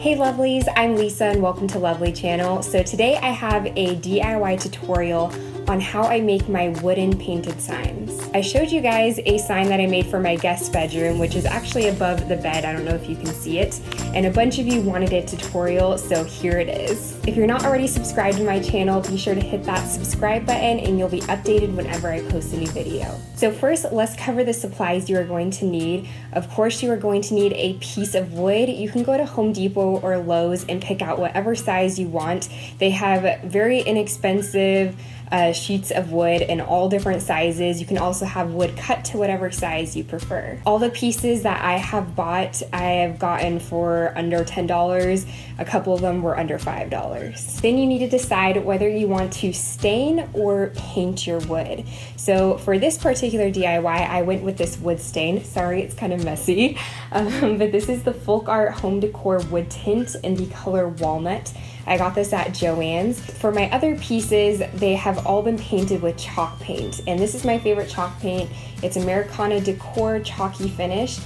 Hey lovelies, I'm Lisa and welcome to Lovely Channel. So today I have a DIY tutorial on how I make my wooden painted signs. I showed you guys a sign that I made for my guest bedroom, which is actually above the bed. I don't know if you can see it. And a bunch of you wanted a tutorial, so here it is. If you're not already subscribed to my channel, be sure to hit that subscribe button and you'll be updated whenever I post a new video. So first, let's cover the supplies you are going to need. Of course, you are going to need a piece of wood. You can go to Home Depot or Lowe's and pick out whatever size you want. They have very inexpensive sheets of wood in all different sizes. You can also have wood cut to whatever size you prefer. All the pieces that I have bought, I have gotten for under $10. A couple of them were under $5. Then you need to decide whether you want to stain or paint your wood. So for this particular DIY, I went with this wood stain. Sorry, it's kind of messy, but this is the Folk Art Home Decor wood tint in the color Walnut. I got this at Joann's. For my other pieces, they have all been painted with chalk paint, and this is my favorite chalk paint. It's Americana Decor Chalky Finish.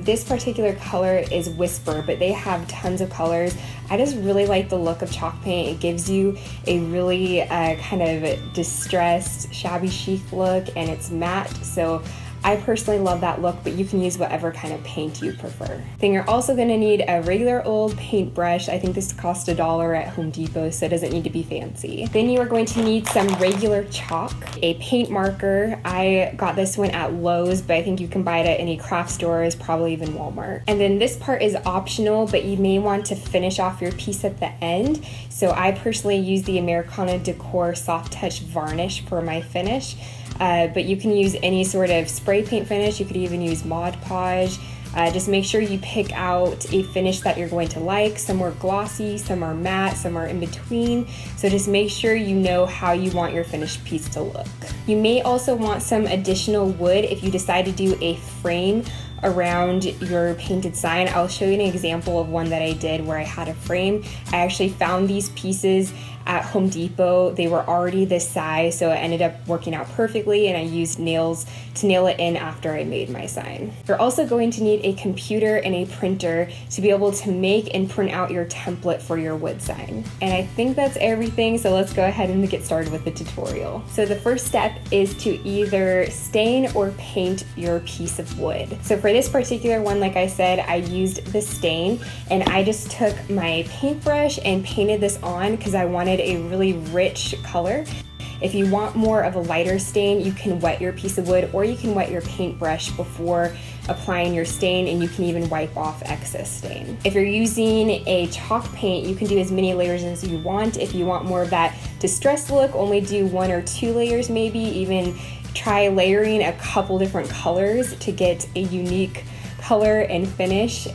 This particular color is Whisper, but they have tons of colors. I just really like the look of chalk paint. It gives you a really kind of distressed, shabby chic look, and it's matte, so I personally love that look, but you can use whatever kind of paint you prefer. Then you're also going to need a regular old paintbrush. I think this cost $1 at Home Depot, so it doesn't need to be fancy. Then you are going to need some regular chalk, a paint marker. I got this one at Lowe's, but I think you can buy it at any craft stores, probably even Walmart. And then this part is optional, but you may want to finish off your piece at the end. So I personally use the Americana Decor Soft Touch Varnish for my finish. But you can use any sort of spray paint finish. You could even use Mod Podge. Just make sure you pick out a finish that you're going to like. Some are glossy, some are matte, some are in between. So just make sure you know how you want your finished piece to look. You may also want some additional wood if you decide to do a frame around your painted sign. I'll show you an example of one that I did where I had a frame. I actually found these pieces at Home Depot. They were already this size, so it ended up working out perfectly, and I used nails to nail it in after I made my sign. You're also going to need a computer and a printer to be able to make and print out your template for your wood sign. And I think that's everything, so let's go ahead and get started with the tutorial. So the first step is to either stain or paint your piece of wood. So for this particular one, like I said, I used the stain, and I just took my paintbrush and painted this on because I wanted a really rich color. If you want more of a lighter stain, you can wet your piece of wood, or you can wet your paintbrush before applying your stain, and you can even wipe off excess stain. If you're using a chalk paint, you can do as many layers as you want. If you want more of that distressed look, only do 1 or 2 layers maybe. Even try layering a couple different colors to get a unique color and finish. You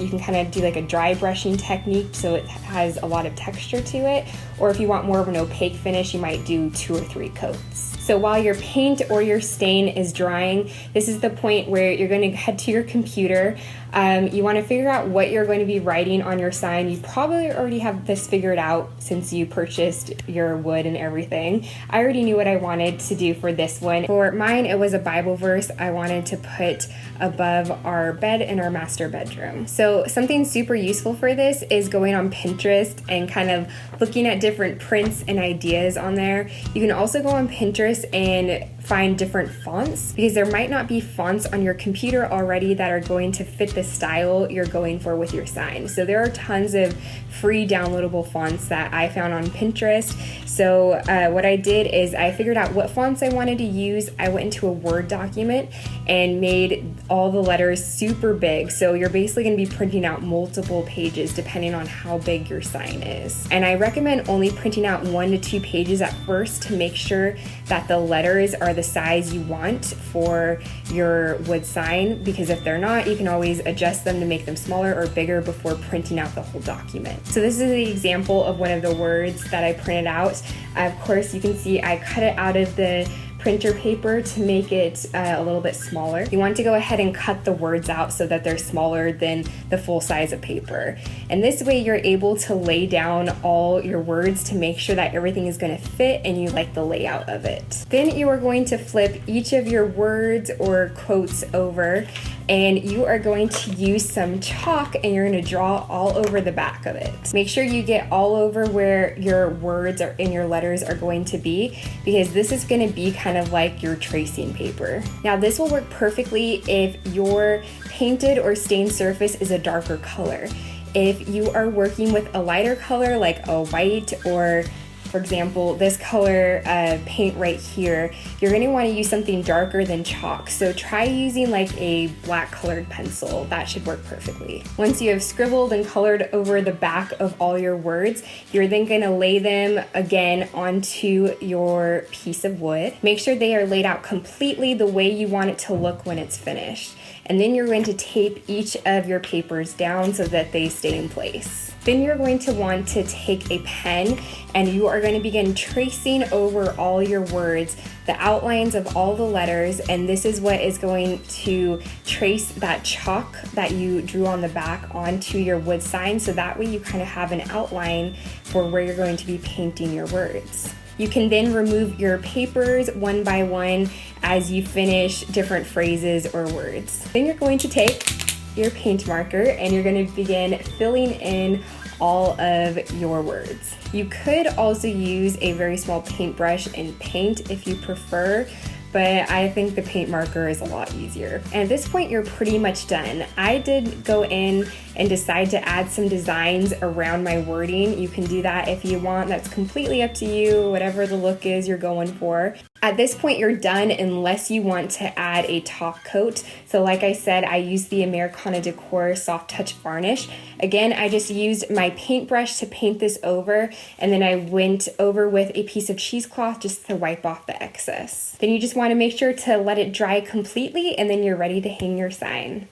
can kind of do like a dry brushing technique so it has a lot of texture to it, or if you want more of an opaque finish, you might do 2 or 3 coats. So while your paint or your stain is drying, this is the point where you're going to head to your computer. You want to figure out what you're going to be writing on your sign. You probably already have this figured out since you purchased your wood and everything. I already knew what I wanted to do for this one. For mine, it was a Bible verse I wanted to put above our bed in our master bedroom. So something super useful for this is going on Pinterest and kind of looking at different prints and ideas on there. You can also go on Pinterest and find different fonts, because there might not be fonts on your computer already that are going to fit the style you're going for with your sign. So there are tons of free downloadable fonts that I found on Pinterest. So what I did is I figured out what fonts I wanted to use. I went into a Word document and made all the letters super big. So you're basically going to be printing out multiple pages depending on how big your sign is. And I recommend only printing out 1 to 2 pages at first to make sure that the letters are the size you want for your wood sign, because if they're not, you can always adjust them to make them smaller or bigger before printing out the whole document. So this is the example of one of the words that I printed out. Of course, you can see I cut it out of the printer paper to make it a little bit smaller. You want to go ahead and cut the words out so that they're smaller than the full size of paper. And this way you're able to lay down all your words to make sure that everything is going to fit and you like the layout of it. Then you are going to flip each of your words or quotes over and you are going to use some chalk and you're going to draw all over the back of it. Make sure you get all over where your words are and your letters are going to be, because this is going to be kind of like your tracing paper. Now this will work perfectly if your painted or stained surface is a darker color. If you are working with a lighter color like a white, or for example, this color paint right here, you're going to want to use something darker than chalk. So try using like a black colored pencil. That should work perfectly. Once you have scribbled and colored over the back of all your words, you're then going to lay them again onto your piece of wood. Make sure they are laid out completely the way you want it to look when it's finished. And then you're going to tape each of your papers down so that they stay in place. Then you're going to want to take a pen and you are going to begin tracing over all your words, the outlines of all the letters, and this is what is going to trace that chalk that you drew on the back onto your wood sign, so that way you kind of have an outline for where you're going to be painting your words. You can then remove your papers one by one as you finish different phrases or words. Then you're going to take your paint marker and you're going to begin filling in all of your words. You could also use a very small paintbrush and paint if you prefer, but I think the paint marker is a lot easier. And at this point, you're pretty much done. I did go in and decide to add some designs around my wording. You can do that if you want. That's completely up to you, whatever the look is you're going for. At this point, you're done unless you want to add a top coat. So like I said, I used the Americana Decor Soft Touch Varnish. Again, I just used my paintbrush to paint this over, and then I went over with a piece of cheesecloth just to wipe off the excess. Then you just want to make sure to let it dry completely, and then you're ready to hang your sign.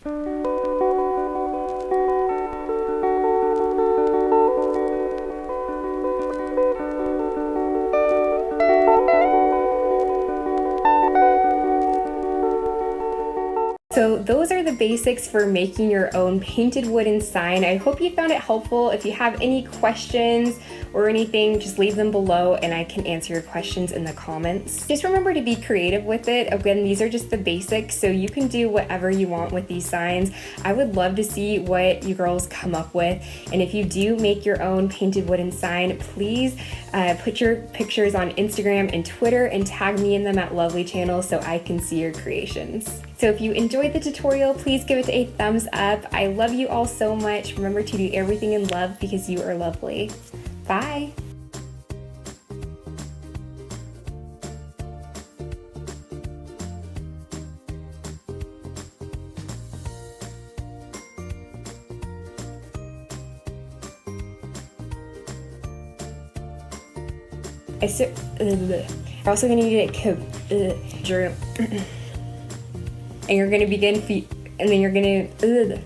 So those are the basics for making your own painted wooden sign. I hope you found it helpful. If you have any questions or anything, just leave them below and I can answer your questions in the comments. Just remember to be creative with it. Again, these are just the basics, so you can do whatever you want with these signs. I would love to see what you girls come up with. And if you do make your own painted wooden sign, please put your pictures on Instagram and Twitter and tag me in them at Lovely Channel so I can see your creations. So if you enjoyed the tutorial, please give it a thumbs up. I love you all so much. Remember to do everything in love because you are lovely. Bye. We're also going to need it and you're going to begin and then you're going to